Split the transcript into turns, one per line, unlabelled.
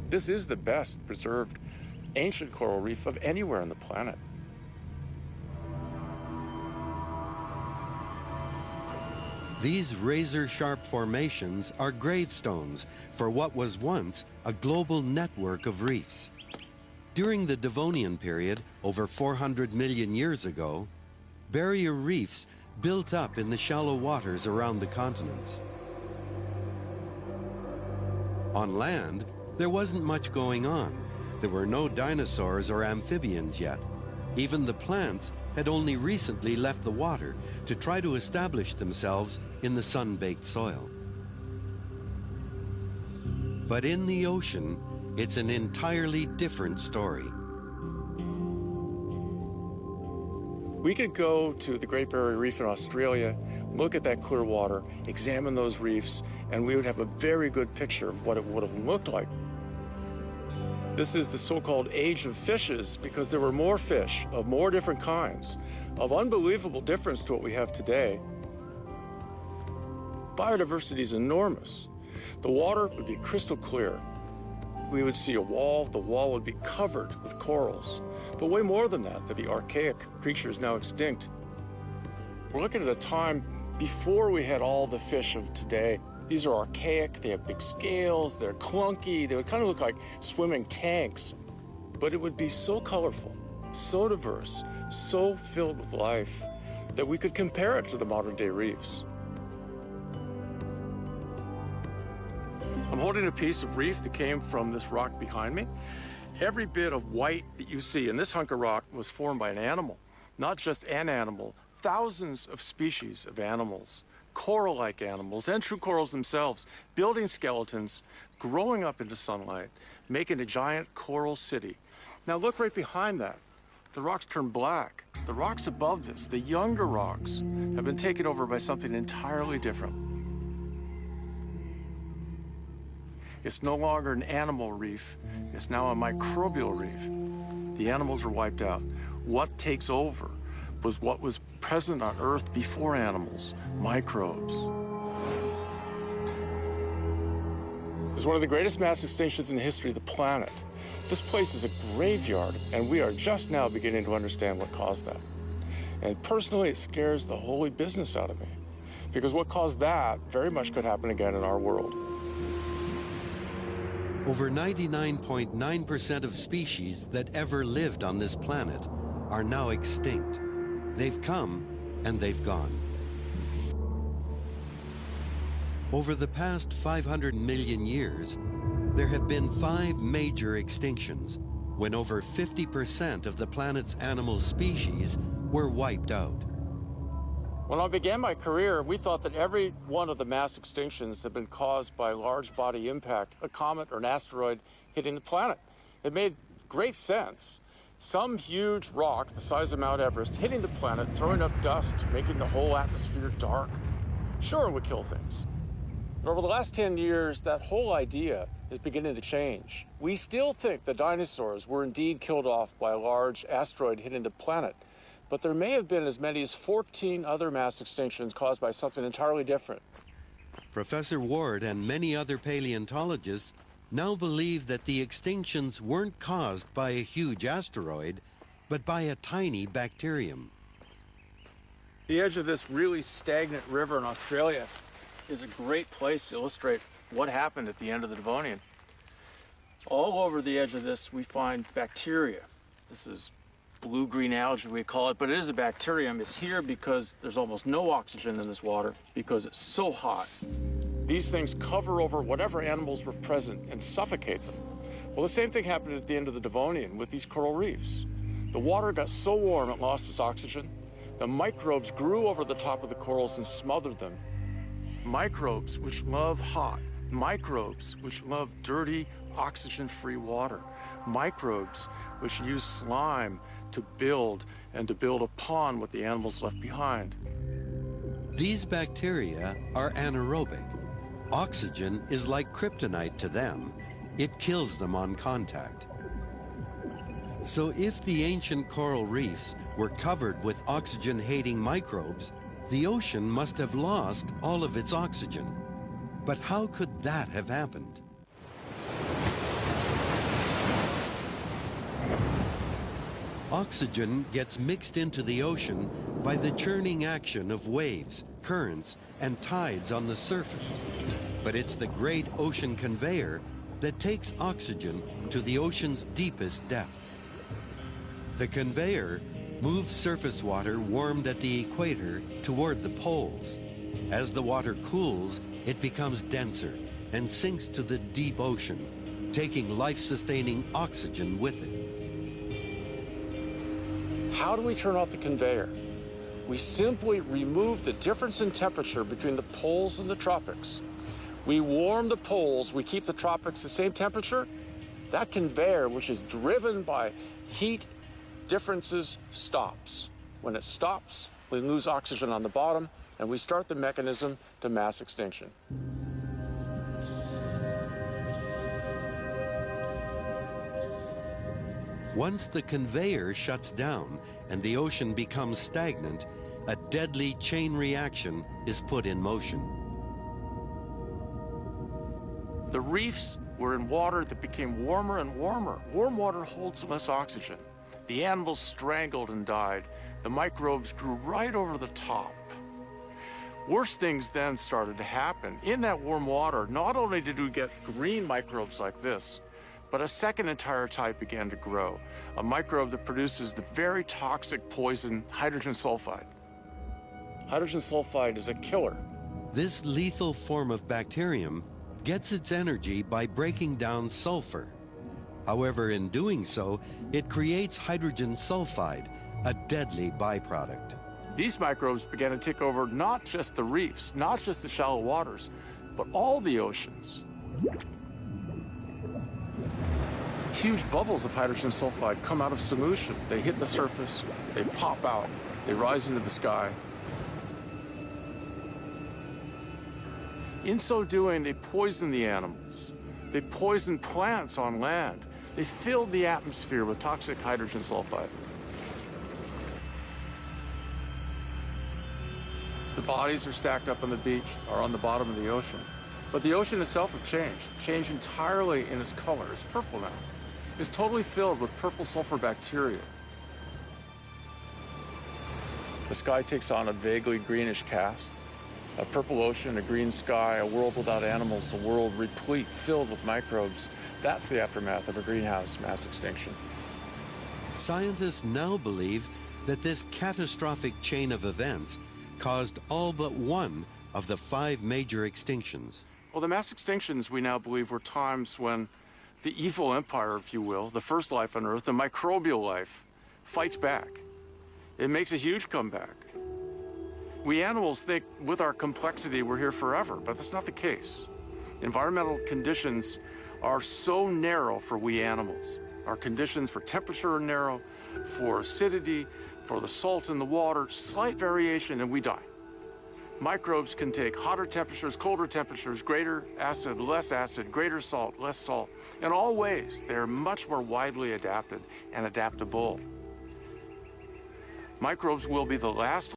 This is the best preserved ancient coral reef of anywhere on the planet.
These razor-sharp formations are gravestones for what was once a global network of reefs. During the Devonian period, over 400 million years ago, barrier reefs built up in the shallow waters around the continents. On land, there wasn't much going on. There were no dinosaurs or amphibians yet. Even the plants had only recently left the water to try to establish themselves in the sun-baked soil. But in the ocean, it's an entirely different story.
We could go to the Great Barrier Reef in Australia, look at that clear water, examine those reefs, and we would have a very good picture of what it would have looked like. This is the so-called age of fishes because there were more fish of more different kinds, of unbelievable difference to what we have today. Biodiversity is enormous. The water would be crystal clear. We would see a wall. The wall would be covered with corals. But way more than that, there'd be archaic creatures now extinct. We're looking at a time before we had all the fish of today. These are archaic, they have big scales, they're clunky, they would kind of look like swimming tanks. But it would be so colorful, so diverse, so filled with life that we could compare it to the modern day reefs. I'm holding a piece of reef that came from this rock behind me. Every bit of white that you see in this hunk of rock was formed by an animal, not just an animal, thousands of species of animals, coral-like animals and true corals themselves, building skeletons, growing up into sunlight, making a giant coral city. Now look right behind that. The rocks turn black. The rocks above this, the younger rocks, have been taken over by something entirely different. It's no longer an animal reef, it's now a microbial reef. The animals are wiped out. What takes over was what was present on Earth before animals, microbes. It's one of the greatest mass extinctions in the history of the planet. This place is a graveyard, and we are just now beginning to understand what caused that. And personally, it scares the holy business out of me, because what caused that very much could happen again in our world.
Over 99.9% of species that ever lived on this planet are now extinct. They've come and they've gone. Over the past 500 million years, there have been 5 major extinctions, when over 50% of the planet's animal species were wiped out.
When I began my career, we thought that every one of the mass extinctions had been caused by a large body impact, a comet or an asteroid hitting the planet. It made great sense. Some huge rock the size of Mount Everest hitting the planet, throwing up dust, making the whole atmosphere dark. Sure, it would kill things. But over the last 10 years, that whole idea is beginning to change. We still think the dinosaurs were indeed killed off by a large asteroid hitting the planet. But there may have been as many as 14 other mass extinctions caused by something entirely different.
Professor Ward and many other paleontologists now believe that the extinctions weren't caused by a huge asteroid, but by a tiny bacterium.
The edge of this really stagnant river in Australia is a great place to illustrate what happened at the end of the Devonian. All over the edge of this, we find bacteria. This is blue-green algae, we call it, but it is a bacterium. It's here because there's almost no oxygen in this water because it's so hot. These things cover over whatever animals were present and suffocate them. Well, the same thing happened at the end of the Devonian with these coral reefs. The water got so warm it lost its oxygen. The microbes grew over the top of the corals and smothered them. Microbes which love hot, microbes which love dirty, oxygen-free water, microbes which use slime to build upon what the animals left behind.
These bacteria are anaerobic. Oxygen is like kryptonite to them. It kills them on contact. So if the ancient coral reefs were covered with oxygen-hating microbes, the ocean must have lost all of its oxygen. But how could that have happened? Oxygen gets mixed into the ocean by the churning action of waves, currents, and tides on the surface. But it's the great ocean conveyor that takes oxygen to the ocean's deepest depths. The conveyor moves surface water warmed at the equator toward the poles. As the water cools, it becomes denser and sinks to the deep ocean, taking life-sustaining oxygen with it.
How do we turn off the conveyor? We simply remove the difference in temperature between the poles and the tropics. We warm the poles, we keep the tropics the same temperature. That conveyor, which is driven by heat differences, stops. When it stops, we lose oxygen on the bottom, and we start the mechanism to mass extinction.
Once the conveyor shuts down and the ocean becomes stagnant, a deadly chain reaction is put in motion.
The reefs were in water that became warmer and warmer. Warm water holds less oxygen. The animals strangled and died. The microbes grew right over the top. Worse things then started to happen. In that warm water, not only did we get green microbes like this, but a second entire type began to grow, a microbe that produces the very toxic poison hydrogen sulfide. Hydrogen sulfide is a killer.
This lethal form of bacterium gets its energy by breaking down sulfur. However, in doing so, it creates hydrogen sulfide, a deadly byproduct.
These microbes began to take over not just the reefs, not just the shallow waters, but all the oceans. Huge bubbles of hydrogen sulfide come out of solution. They hit the surface, they pop out, they rise into the sky. In so doing, they poison the animals. They poison plants on land. They filled the atmosphere with toxic hydrogen sulfide. The bodies are stacked up on the beach or on the bottom of the ocean. But the ocean itself has changed entirely in its color. It's purple now. It's totally filled with purple sulfur bacteria. The sky takes on a vaguely greenish cast. A purple ocean, a green sky, a world without animals, a world replete, filled with microbes. That's the aftermath of a greenhouse mass extinction.
Scientists now believe that this catastrophic chain of events caused all but one of the 5 major extinctions.
Well, the mass extinctions, we now believe, were times when the evil empire, if you will, the first life on Earth, the microbial life, fights back. It makes a huge comeback. We animals think with our complexity we're here forever, but that's not the case. Environmental conditions are so narrow for we animals. Our conditions for temperature are narrow, for acidity, for the salt in the water, slight variation and we die. Microbes can take hotter temperatures, colder temperatures, greater acid, greater salt, less salt. In all ways, they're much more widely adapted and adaptable. Microbes will be the last